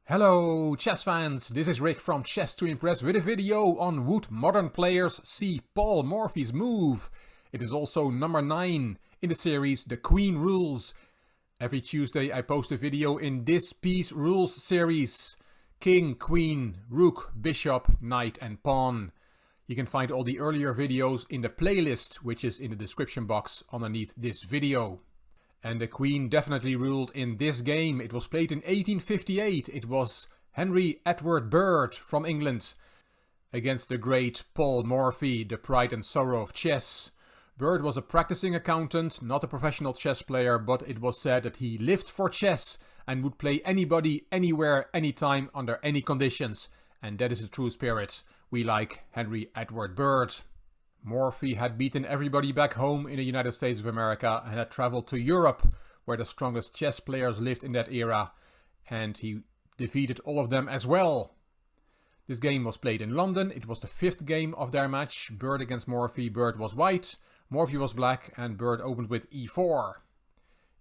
Hello chess fans, this is Rick from Chess to Impress with a video on would modern players see Paul Morphy's move. It is also number 9 in the series The Queen Rules. Every Tuesday I post a video in this piece rules series. King, Queen, Rook, Bishop, Knight and Pawn. You can find all the earlier videos in the playlist, which is in the description box underneath this video. And the Queen definitely ruled in this game. It was played in 1858. It was Henry Edward Bird from England against the great Paul Morphy, the pride and sorrow of chess. Bird was a practicing accountant, not a professional chess player, but it was said that he lived for chess and would play anybody, anywhere, anytime, under any conditions. And that is the true spirit. We like Henry Edward Bird. Morphy had beaten everybody back home in the United States of America and had traveled to Europe, where the strongest chess players lived in that era, and he defeated all of them as well. This game was played in London. It was the 5th game of their match. Bird against Morphy. Bird was white, Morphy was black, and Bird opened with e4.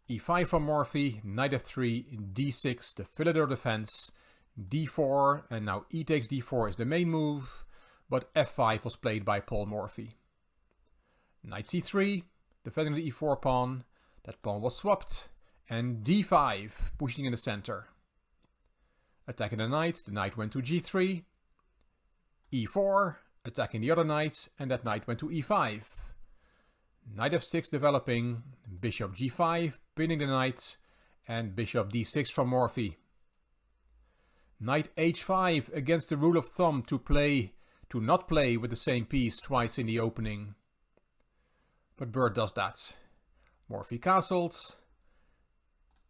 e5 from Morphy, knight f3, d6, the Philidor defense, d4, and now e takes d4 is the main move. But f5 was played by Paul Morphy. Knight c3, defending the e4 pawn. That pawn was swapped. And d5, pushing in the center. Attacking the knight went to g3. e4, attacking the other knight, and that knight went to e5. Knight f6 developing, bishop g5, pinning the knight, and bishop d6 from Morphy. Knight h5 against the rule of thumb to not play with the same piece twice in the opening. But Bird does that. Morphy castled,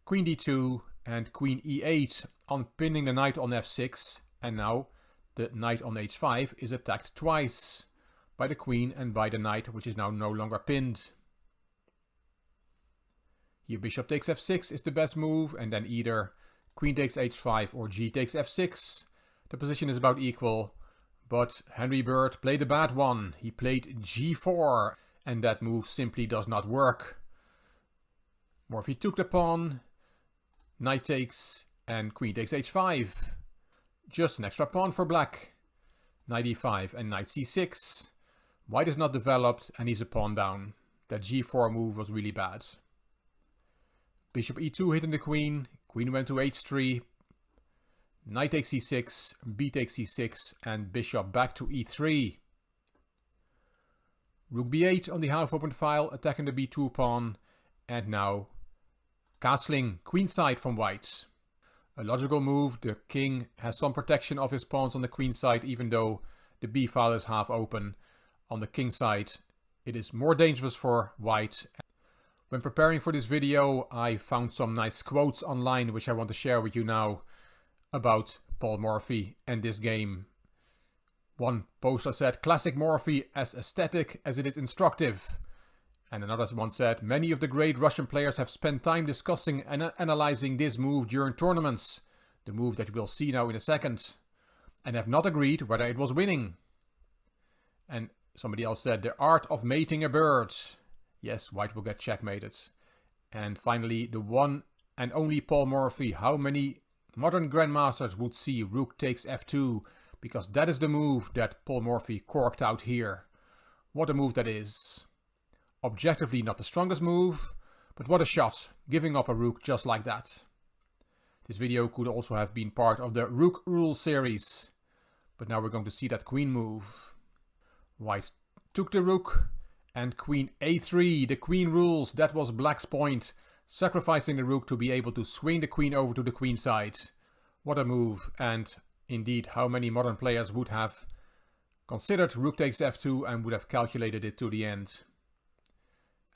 queen d2 and queen e8 on pinning the knight on f6, and now the knight on h5 is attacked twice by the queen and by the knight, which is now no longer pinned. Here bishop takes f6 is the best move, and then either queen takes h5 or g takes f6. The position is about equal. But Henry Bird played a bad one. He played g4, and that move simply does not work. Morphy took the pawn, knight takes, and queen takes h5. Just an extra pawn for black. Knight e5 and knight c6. White is not developed, and he's a pawn down. That g4 move was really bad. Bishop e2 hitting the queen. Queen went to h3. Knight takes c6, b takes c6, and bishop back to e3. Rook b8 on the half-opened file, attacking the b2 pawn, and now castling queenside from white. A logical move. The king has some protection of his pawns on the queen side, even though the b file is half open. On the king side, it is more dangerous for white. When preparing for this video, I found some nice quotes online, which I want to share with you now, about Paul Morphy and this game. One poster said, "Classic Morphy, as aesthetic as it is instructive." And another one said, "Many of the great Russian players have spent time discussing and analyzing this move during tournaments," the move that we'll see now in a second, "and have not agreed whether it was winning." And somebody else said, "The art of mating a bird." Yes, white will get checkmated. And finally, the one and only Paul Morphy. How many modern grandmasters would see rook takes f2, because that is the move that Paul Morphy corked out here. What a move that is. Objectively not the strongest move, but what a shot, giving up a rook just like that. This video could also have been part of the Rook Rule series, but now we're going to see that queen move. White took the rook, and queen a3, the queen rules, that was black's point. Sacrificing the rook to be able to swing the queen over to the queen side. What a move, and indeed how many modern players would have considered rook takes f2 and would have calculated it to the end.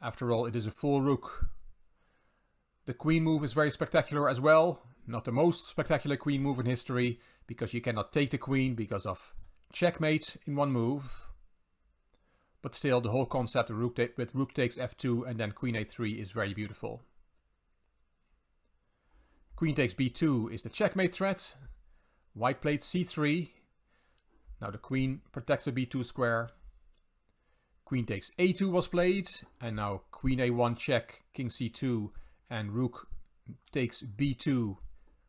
After all, it is a full rook. The queen move is very spectacular as well. Not the most spectacular queen move in history, because you cannot take the queen because of checkmate in one move. But still, the whole concept of with rook takes f2 and then queen a3 is very beautiful. Queen takes b2 is the checkmate threat. White played c3. Now the queen protects the b2 square. Queen takes a2 was played. And now queen a1 check, king c2, and rook takes b2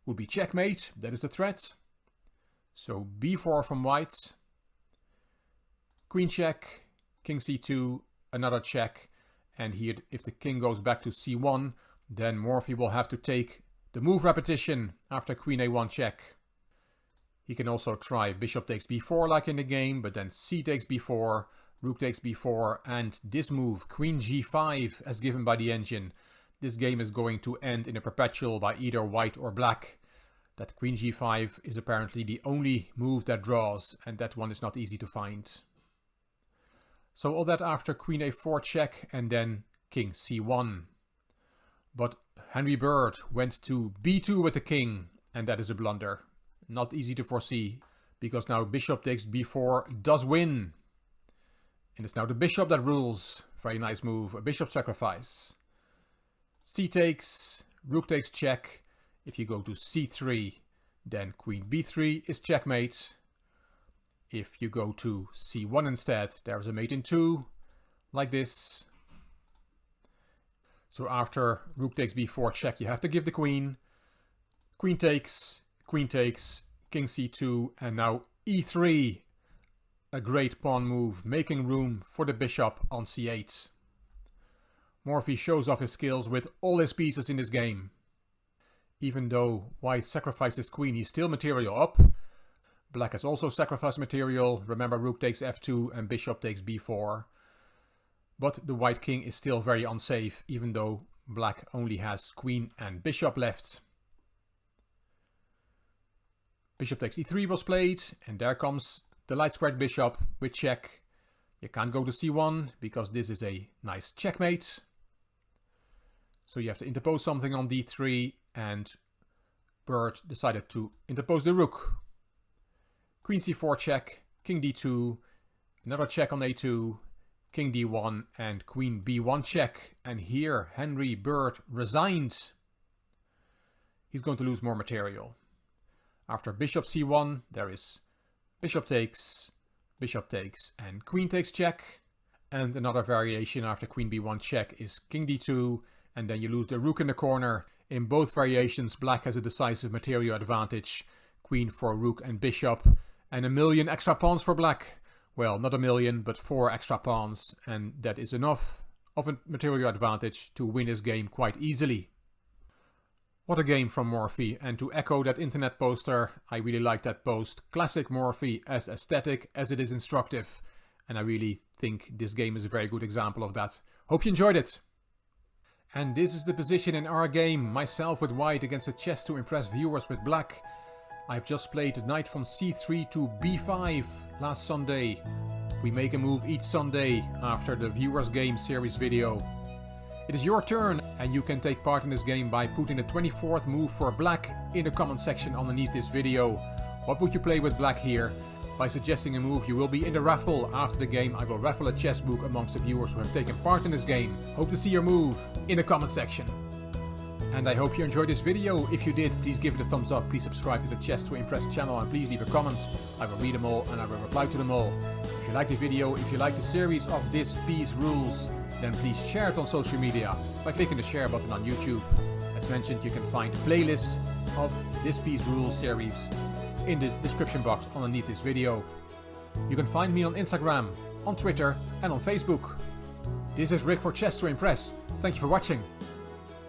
would be checkmate. That is the threat. So b4 from white. Queen check, king c2, another check. And here, if the king goes back to c1, then Morphy will have to take the move repetition after queen a1 check. He can also try bishop takes b4 like in the game, but then c takes b4, rook takes b4, and this move, queen g5, as given by the engine. This game is going to end in a perpetual by either white or black. That queen g5 is apparently the only move that draws, and that one is not easy to find. So all that after queen a4 check and then king c1. But Henry Bird went to b2 with the king, and that is a blunder. Not easy to foresee, because now bishop takes b4 does win. And it's now the bishop that rules. Very nice move, a bishop sacrifice. C takes, rook takes check. If you go to c3, then queen b3 is checkmate. If you go to c1 instead, there's a mate in 2, like this. So after rook takes b4 check, you have to give the queen. Queen takes, king c2, and now e3. A great pawn move, making room for the bishop on c8. Morphy shows off his skills with all his pieces in this game. Even though white sacrificed his queen, he's still material up. Black has also sacrificed material. Remember, rook takes f2 and bishop takes b4. But the white king is still very unsafe, even though black only has queen and bishop left. Bishop takes e3 was played, and there comes the light squared bishop with check. You can't go to c1 because this is a nice checkmate. So you have to interpose something on d3, and Bird decided to interpose the rook. Queen c4 check, king d2, another check on a2, king d1, and queen b1 check. And here Henry Bird resigned. He's going to lose more material. After bishop c1, there is bishop takes, and queen takes check. And another variation after queen b1 check is king d2, and then you lose the rook in the corner. In both variations, black has a decisive material advantage. Queen for rook and bishop, and a million extra pawns for black. Well, not a million, but 4 extra pawns, and that is enough of a material advantage to win this game quite easily. What a game from Morphy, and to echo that internet poster, I really like that post. Classic Morphy, as aesthetic as it is instructive, and I really think this game is a very good example of that. Hope you enjoyed it! And this is the position in our game, myself with white against a chess to impress viewers with black. I've just played knight from c3 to b5 last Sunday. We make a move each Sunday after the viewers game series video. It is your turn, and you can take part in this game by putting the 24th move for black in the comment section underneath this video. What would you play with black here? By suggesting a move, you will be in the raffle. After the game, I will raffle a chess book amongst the viewers who have taken part in this game. Hope to see your move in the comment section. And I hope you enjoyed this video. If you did, please give it a thumbs up. Please subscribe to the Chess to Impress channel, and please leave a comment. I will read them all and I will reply to them all. If you like the video, if you like the series of This Piece Rules, then please share it on social media by clicking the share button on YouTube. As mentioned, you can find a playlist of This Piece Rules series in the description box underneath this video. You can find me on Instagram, on Twitter and on Facebook. This is Rick for Chess to Impress. Thank you for watching.